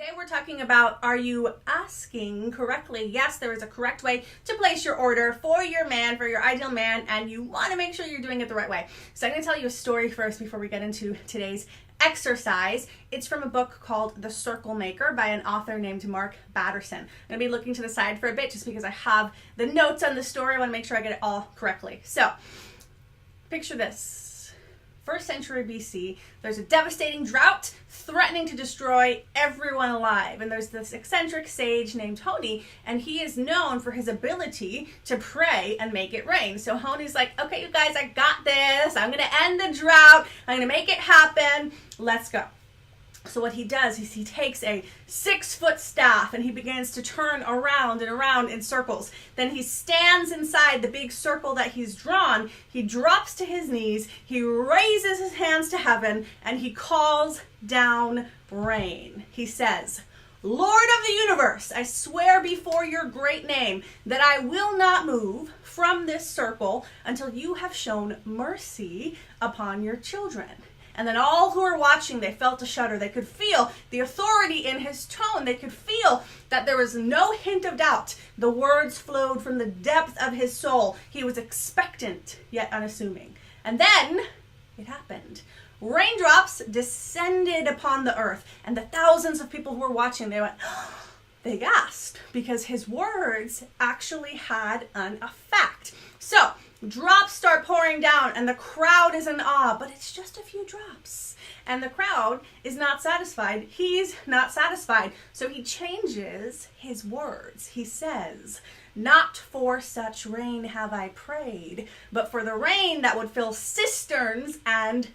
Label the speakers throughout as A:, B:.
A: Today we're talking about, are you asking correctly? Yes, there is a correct way to place your order for your man, for your ideal man, and you want to make sure you're doing it the right way. So I'm going to tell you a story first before we get into today's exercise. It's from a book called The Circle Maker by an author named Mark Batterson. I'm going to be looking to the side for a bit just because I have the notes on the story. I want to make sure I get it all correctly. So picture this. 1st century BC, there's a devastating drought threatening to destroy everyone alive. And there's this eccentric sage named Honi, and he is known for his ability to pray and make it rain. So Honi's like, okay, you guys, I got this. I'm going to end the drought. I'm going to make it happen. Let's go. So what he does is he takes a 6-foot staff and he begins to turn around and around in circles. Then he stands inside the big circle that he's drawn. He drops to his knees. He raises his hands to heaven and he calls down rain. He says, Lord of the universe, I swear before your great name that I will not move from this circle until you have shown mercy upon your children. And then all who were watching, they felt a shudder. They could feel the authority in his tone. They could feel that there was no hint of doubt. The words flowed from the depth of his soul. He was expectant, yet unassuming. And then it happened. Raindrops descended upon the earth. And the thousands of people who were watching, they went, they gasped, because his words actually had an effect. So drops start pouring down and the crowd is in awe, but it's just a few drops. And the crowd is not satisfied. He's not satisfied. So he changes his words. He says, not for such rain have I prayed, but for the rain that would fill cisterns and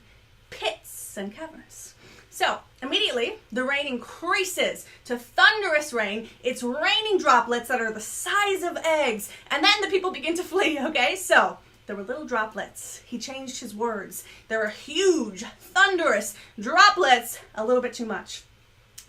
A: pits and caverns. So immediately the rain increases to thunderous rain. It's raining droplets that are the size of eggs. And then the people begin to flee, okay? So there were little droplets. He changed his words. There are huge, thunderous droplets, a little bit too much.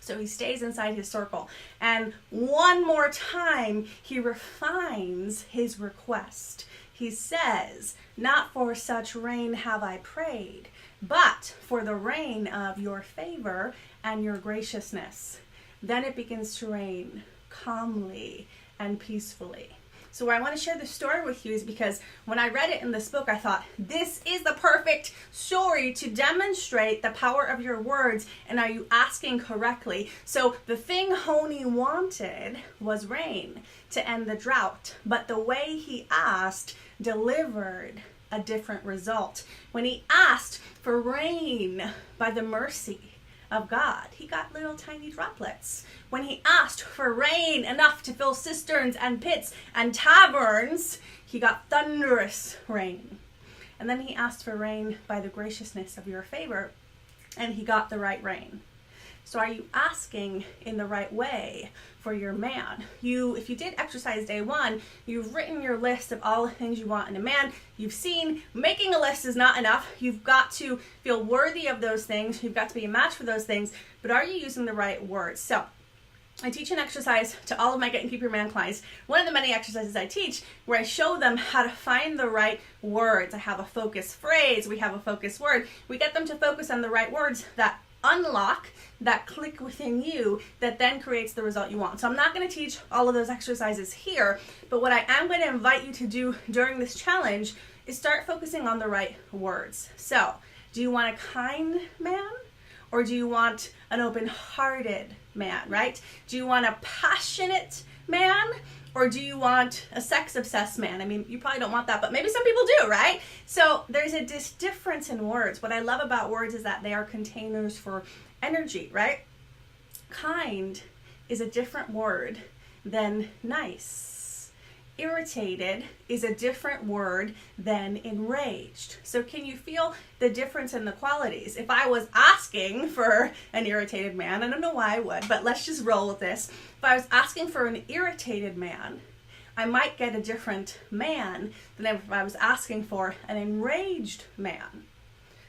A: So he stays inside his circle. And one more time, he refines his request. He says, not for such rain have I prayed, but for the rain of your favor and your graciousness. Then it begins to rain calmly and peacefully. So why I want to share this story with you is because when I read it in this book, I thought, this is the perfect story to demonstrate the power of your words, and are you asking correctly? So the thing Honi wanted was rain to end the drought, but the way he asked delivered a different result. When he asked for rain by the mercy of God, he got little tiny droplets. When he asked for rain enough to fill cisterns and pits and taverns, he got thunderous rain. And then he asked for rain by the graciousness of your favor, and he got the right rain. So are you asking in the right way for your man? If you did exercise day 1, you've written your list of all the things you want in a man. You've seen making a list is not enough. You've got to feel worthy of those things. You've got to be a match for those things. But are you using the right words? So I teach an exercise to all of my Get and Keep Your Man clients. One of the many exercises I teach where I show them how to find the right words. I have a focus phrase. We have a focus word. We get them to focus on the right words that unlock, that click within you, that then creates the result you want. So I'm not going to teach all of those exercises here, but what I am going to invite you to do during this challenge is start focusing on the right words. So, do you want a kind man, or do you want an open-hearted man, right? Do you want a passionate man, or do you want a sex-obsessed man? I mean, you probably don't want that, but maybe some people do, right? So there's a difference in words. What I love about words is that they are containers for energy, right? Kind is a different word than nice. Irritated is a different word than enraged. So can you feel the difference in the qualities? If I was asking for an irritated man, I don't know why I would, but let's just roll with this. If I was asking for an irritated man, I might get a different man than if I was asking for an enraged man.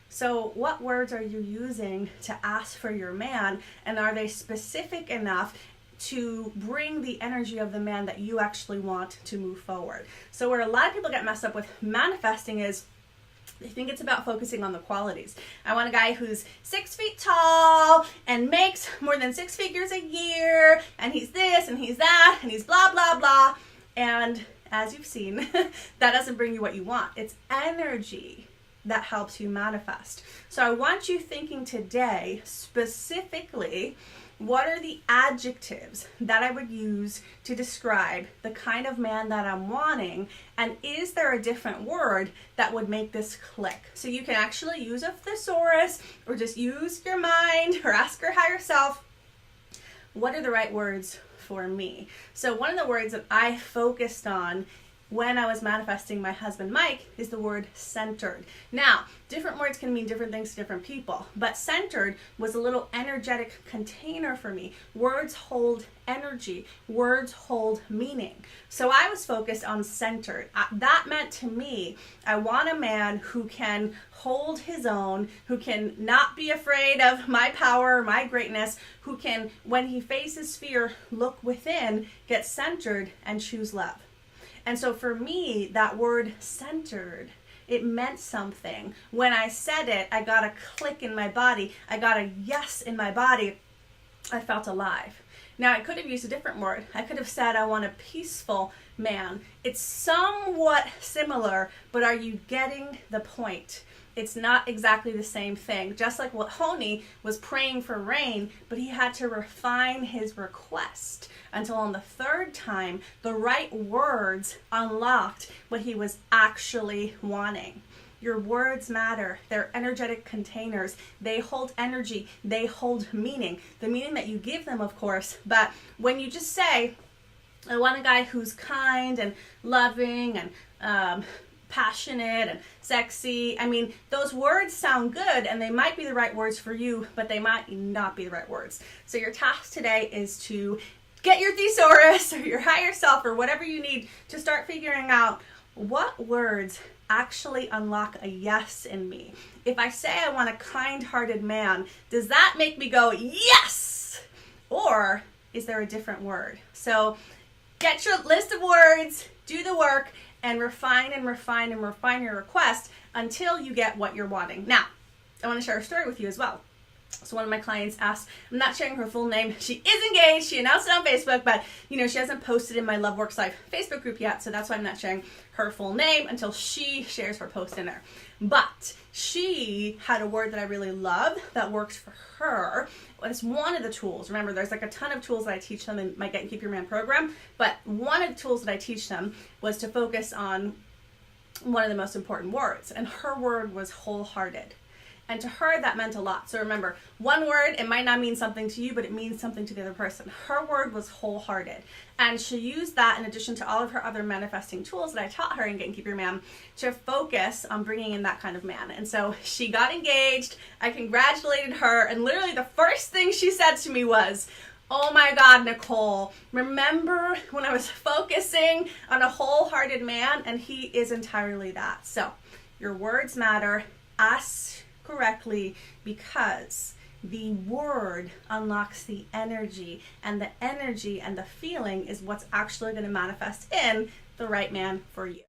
A: So what words are you using to ask for your man, and are they specific enough to bring the energy of the man that you actually want to move forward? So where a lot of people get messed up with manifesting is I think it's about focusing on the qualities. I want a guy who's 6 feet tall and makes more than 6 figures a year, and he's this and he's that and he's blah, blah, blah. And as you've seen, that doesn't bring you what you want. It's energy that helps you manifest. So I want you thinking today specifically, what are the adjectives that I would use to describe the kind of man that I'm wanting? And is there a different word that would make this click? So you can actually use a thesaurus or just use your mind or ask your higher self, what are the right words for me? So one of the words that I focused on when I was manifesting my husband Mike is the word centered. Now, different words can mean different things to different people, but centered was a little energetic container for me. Words hold energy, words hold meaning. So I was focused on centered. That meant to me, I want a man who can hold his own, who can not be afraid of my power, my greatness, who can, when he faces fear, look within, get centered, and choose love. And so for me, that word centered, it meant something. When I said it, I got a click in my body. I got a yes in my body. I felt alive. Now, I could have used a different word. I could have said, I want a peaceful man. It's somewhat similar, but are you getting the point? It's not exactly the same thing. Just like what Honi was praying for rain, but he had to refine his request until on the third time, the right words unlocked what he was actually wanting. Your words matter. They're energetic containers. They hold energy. They hold meaning. The meaning that you give them, of course, but when you just say, I want a guy who's kind and loving and passionate and sexy. I mean, those words sound good and they might be the right words for you, but they might not be the right words. So your task today is to get your thesaurus or your higher self or whatever you need to start figuring out what words actually unlock a yes in me. If I say I want a kind-hearted man, does that make me go, yes? Or is there a different word? So get your list of words, do the work, and refine and refine and refine your request until you get what you're wanting. Now, I want to share a story with you as well. So one of my clients asked, I'm not sharing her full name. She is engaged. She announced it on Facebook, but she hasn't posted in my Love Works Life Facebook group yet. So that's why I'm not sharing her full name until she shares her post in there. But she had a word that I really love that works for her. It's one of the tools. Remember, there's like a ton of tools that I teach them in my Get and Keep Your Man program. But one of the tools that I teach them was to focus on one of the most important words. And her word was wholehearted. And to her, that meant a lot. So remember, one word, it might not mean something to you, but it means something to the other person. Her word was wholehearted. And she used that in addition to all of her other manifesting tools that I taught her in Get and Keep Your Man to focus on bringing in that kind of man. And so she got engaged. I congratulated her. And literally the first thing she said to me was, oh my God, Nicole, remember when I was focusing on a wholehearted man? And he is entirely that. So your words matter. Ask correctly, because the word unlocks the energy, and the energy and the feeling is what's actually going to manifest in the right man for you.